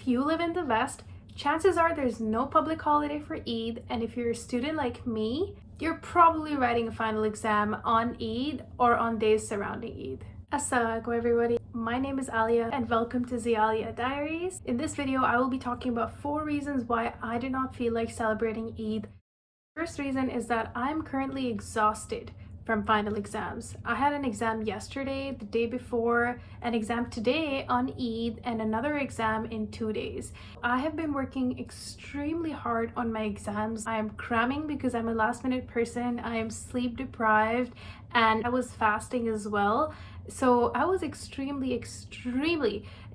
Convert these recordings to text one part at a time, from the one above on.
If you live in the West, chances are there's no public holiday for Eid, and if you're a student like me, you're probably writing a final exam on Eid or on days surrounding Eid. Assalamualaikum everybody, my name is Alia and welcome to Alia Diaries. In this video, I will be talking about 4 reasons why I do not feel like celebrating Eid. First reason is that I'm currently exhausted from final exams. I had an exam yesterday, the day before, an exam today on Eid, and another exam in 2 days. I have been working extremely hard on my exams. I am cramming because I'm a last minute person. I am sleep deprived and I was fasting as well. So I was extremely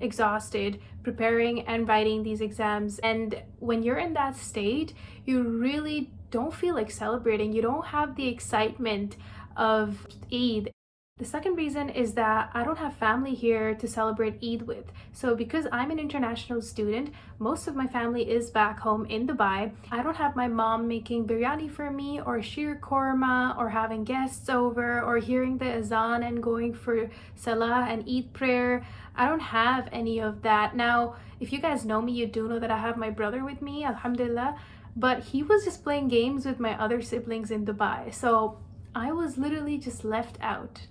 exhausted preparing and writing these exams. And when you're in that state, you really don't feel like celebrating. You don't have the excitement of Eid. The second reason is that I don't have family here to celebrate Eid with. So because I'm an international student, most of my family is back home in Dubai. I don't have my mom making biryani for me, or sheer korma, or having guests over, or hearing the azan and going for salah and Eid prayer. I don't have any of that. Now, if you guys know me, you do know that I have my brother with me, alhamdulillah, but he was just playing games with my other siblings in Dubai. So I was literally just left out.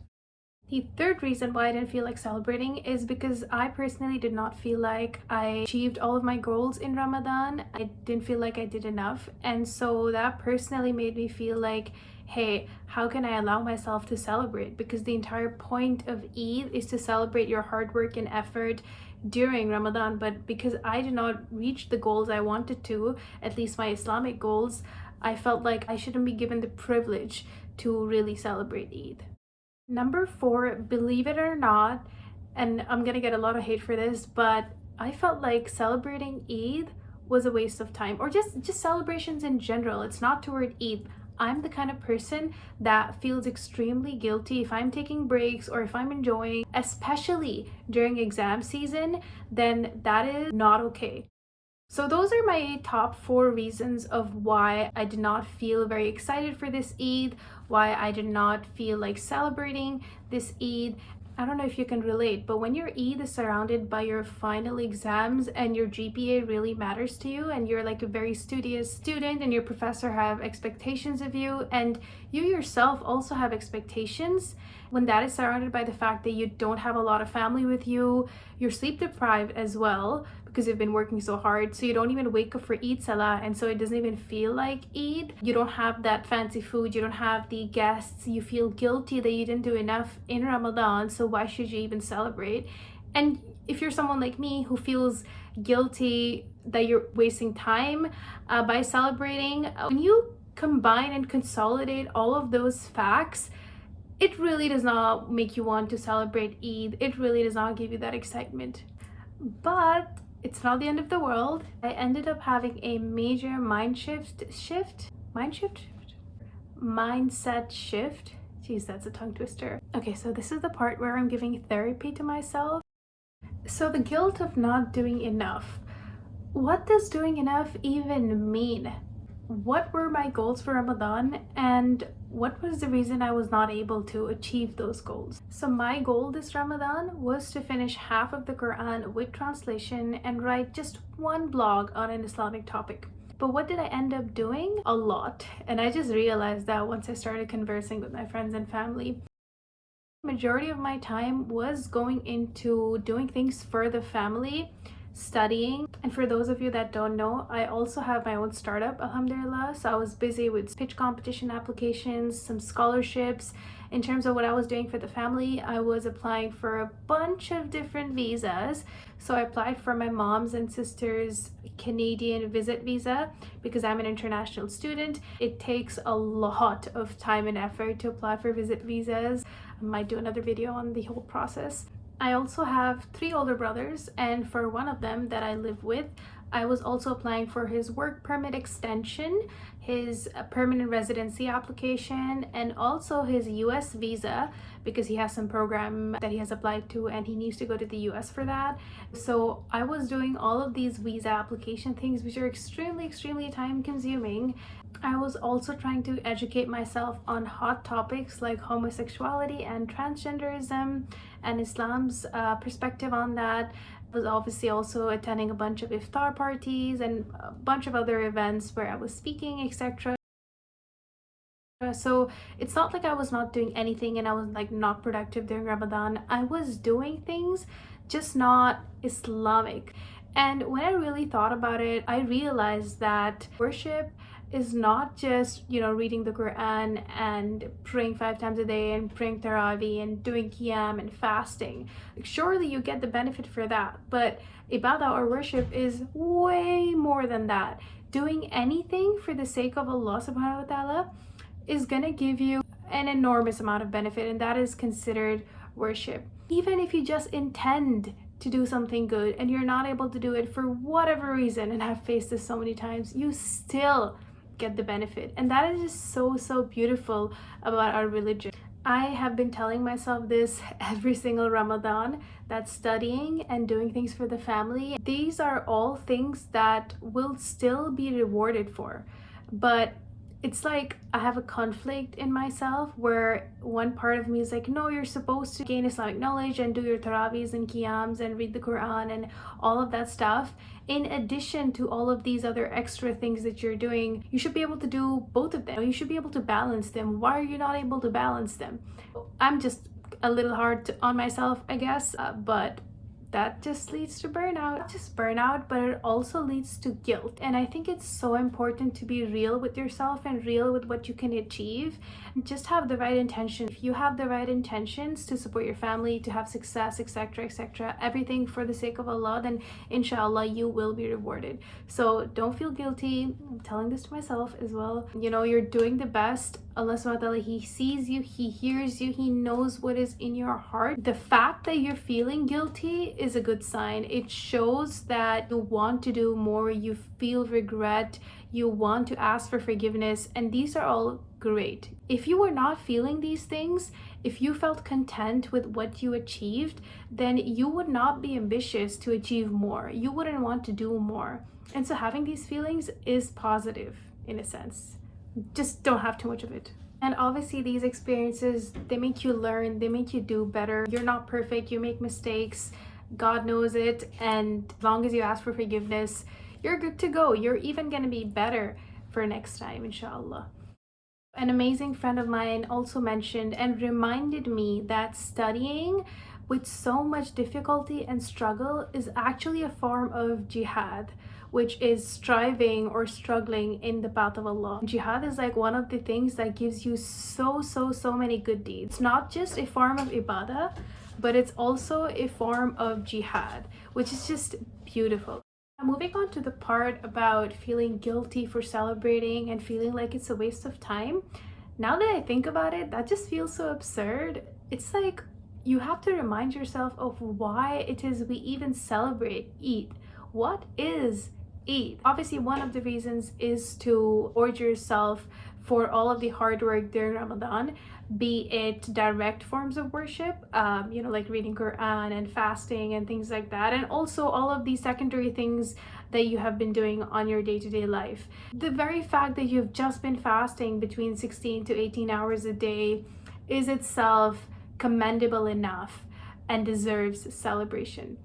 The third reason why I didn't feel like celebrating is because I personally did not feel like I achieved all of my goals in Ramadan. I didn't feel like I did enough, and so that personally made me feel like, hey, how can I allow myself to celebrate? Because the entire point of Eid is to celebrate your hard work and effort during Ramadan. But because I did not reach the goals I wanted to, at least my Islamic goals, I felt like I shouldn't be given the privilege to really celebrate Eid. Number 4, believe it or not, and I'm gonna get a lot of hate for this, but I felt like celebrating Eid was a waste of time, or just celebrations in general. It's not toward Eid. I'm the kind of person that feels extremely guilty if I'm taking breaks or if I'm enjoying, especially during exam season, then that is not okay. So those are my top 4 reasons of why I did not feel very excited for this Eid, why I did not feel like celebrating this Eid. I don't know if you can relate, but when your Eid is surrounded by your final exams and your GPA really matters to you, and you're like a very studious student and your professor have expectations of you, and you yourself also have expectations, when that is surrounded by the fact that you don't have a lot of family with you, you're sleep deprived as well because you've been working so hard, so you don't even wake up for Eid Salah, and so it doesn't even feel like Eid. You don't have that fancy food, you don't have the guests, you feel guilty that you didn't do enough in Ramadan, so why should you even celebrate? And if you're someone like me who feels guilty that you're wasting time by celebrating, when you combine and consolidate all of those facts, it really does not make you want to celebrate Eid. It really does not give you that excitement. But it's not the end of the world. I ended up having a major mindset shift. Jeez, that's a tongue twister. Okay, so this is the part where I'm giving therapy to myself. So the guilt of not doing enough. What does doing enough even mean? What were my goals for Ramadan, and what was the reason I was not able to achieve those goals? So my goal this Ramadan was to finish half of the Quran with translation and write just 1 blog on an Islamic topic. But what did I end up doing? A lot. And I just realized that once I started conversing with my friends and family. Majority of my time was going into doing things for the family, studying. And for those of you that don't know, I also have my own startup, alhamdulillah. So I was busy with pitch competition applications, some scholarships. In terms of what I was doing for the family, I was applying for a bunch of different visas. So I applied for my mom's and sister's Canadian visit visa because I'm an international student. It takes a lot of time and effort to apply for visit visas. I might do another video on the whole process. I also have 3 older brothers, and for one of them that I live with, I was also applying for his work permit extension, his permanent residency application, and also his US visa because he has some program that he has applied to and he needs to go to the US for that. So I was doing all of these visa application things, which are extremely time consuming. I was also trying to educate myself on hot topics like homosexuality and transgenderism and Islam's perspective on that, I was obviously also attending a bunch of iftar parties and a bunch of other events where I was speaking, etc. So it's not like I was not doing anything and I was like not productive during Ramadan. I was doing things, just not Islamic. And when I really thought about it, I realized that worship is not just, reading the Quran and praying 5 times a day and praying Taraweeh and doing Qiyam and fasting. Like, surely you get the benefit for that, but ibadah or worship is way more than that. Doing anything for the sake of Allah subhanahu wa ta'ala is gonna give you an enormous amount of benefit, and that is considered worship. Even if you just intend to do something good and you're not able to do it for whatever reason, and I've faced this so many times, you still get the benefit. And that is just so beautiful about our religion. I have been telling myself this every single Ramadan, that studying and doing things for the family, these are all things that will still be rewarded for. But it's like I have a conflict in myself where one part of me is like, no, you're supposed to gain Islamic knowledge and do your taraweehs and qiyams and read the Quran and all of that stuff. In addition to all of these other extra things that you're doing, you should be able to do both of them. You should be able to balance them. Why are you not able to balance them? I'm just a little hard on myself, I guess, but that just leads to burnout. Not just burnout, but it also leads to guilt. And I think it's so important to be real with yourself and real with what you can achieve, and just have the right intention. If you have the right intentions to support your family, to have success, etc., everything for the sake of Allah, then inshallah you will be rewarded. So don't feel guilty. I'm telling this to myself as well. You're doing the best. Allah subhanahu wa ta'ala, He sees you, He hears you, He knows what is in your heart. The fact that you're feeling guilty is a good sign. It shows that you want to do more, you feel regret, you want to ask for forgiveness, and these are all great. If you were not feeling these things, if you felt content with what you achieved, then you would not be ambitious to achieve more. You wouldn't want to do more. And so having these feelings is positive in a sense. Just don't have too much of it. And obviously these experiences, they make you learn, they make you do better. You're not perfect, you make mistakes, God knows it, and as long as you ask for forgiveness, you're good to go. You're even going to be better for next time, inshallah. An amazing friend of mine also mentioned and reminded me that studying with so much difficulty and struggle is actually a form of jihad, which is striving or struggling in the path of Allah. Jihad is like one of the things that gives you so many good deeds. It's not just a form of ibadah, but it's also a form of jihad, which is just beautiful. Moving on to the part about feeling guilty for celebrating and feeling like it's a waste of time. Now that I think about it, that just feels so absurd. It's like you have to remind yourself of why it is we even celebrate Eid. What is Eid? Obviously, one of the reasons is to reward yourself for all of the hard work during Ramadan, be it direct forms of worship, like reading Quran and fasting and things like that, and also all of these secondary things that you have been doing on your day-to-day life. The very fact that you've just been fasting between 16 to 18 hours a day is itself commendable enough and deserves celebration.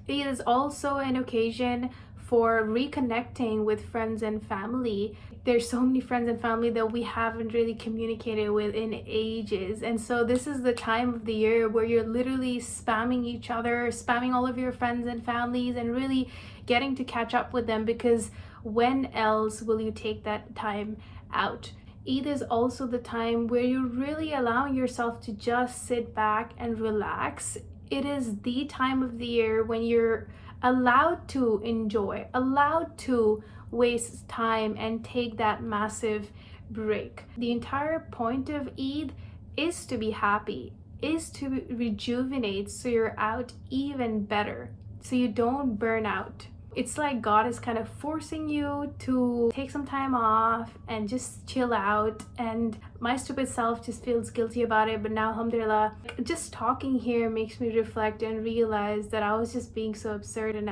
It is also an occasion for reconnecting with friends and family. There's so many friends and family that we haven't really communicated with in ages, and so this is the time of the year where you're literally spamming each other, spamming all of your friends and families, and really getting to catch up with them, because when else will you take that time out? Eid is also the time where you're really allowing yourself to just sit back and relax. It is the time of the year when you're allowed to enjoy, allowed to waste time and take that massive break. The entire point of Eid is to be happy, is to rejuvenate, so you're out even better, so you don't burn out. It's like God is kind of forcing you to take some time off and just chill out, and my stupid self just feels guilty about it, but now alhamdulillah, just talking here makes me reflect and realize that I was just being so absurd, and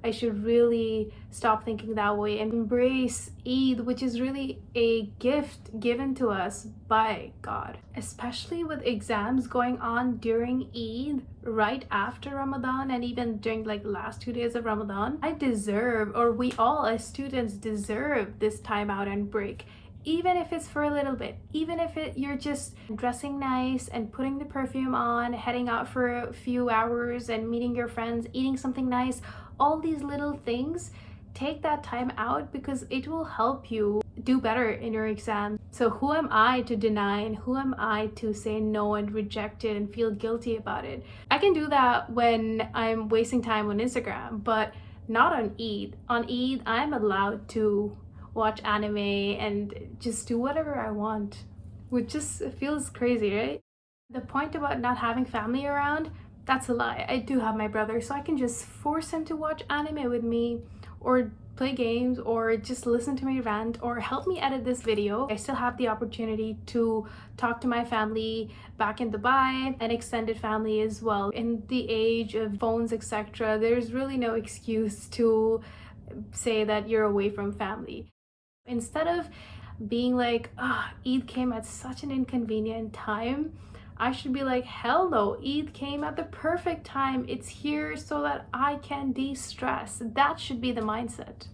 I should really stop thinking that way and embrace Eid, which is really a gift given to us by God. Especially with exams going on during Eid, right after Ramadan, and even during like the last 2 days of Ramadan, I deserve, or we all as students deserve, this time out and break. Even if it's for a little bit, even if you're just dressing nice and putting the perfume on, heading out for a few hours and meeting your friends, eating something nice, all these little things, take that time out because it will help you do better in your exam. So who am I to deny, and who am I to say no and reject it and feel guilty about it? I can do that when I'm wasting time on Instagram, but not on Eid. On Eid, I'm allowed to watch anime and just do whatever I want, which just feels crazy, right? The point about not having family around, that's a lie. I do have my brother, so I can just force him to watch anime with me, or play games, or just listen to me rant, or help me edit this video. I still have the opportunity to talk to my family back in Dubai and extended family as well. In the age of phones, etc., there's really no excuse to say that you're away from family. Instead of being like, Eid came at such an inconvenient time, I should be like, hell no, Eid came at the perfect time. It's here so that I can de-stress. That should be the mindset.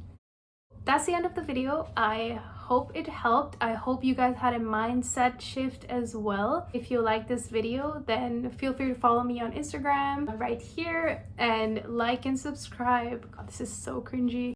That's the end of the video. I hope it helped. I hope you guys had a mindset shift as well. If you like this video, then feel free to follow me on Instagram right here, and like and subscribe. God, this is so cringy.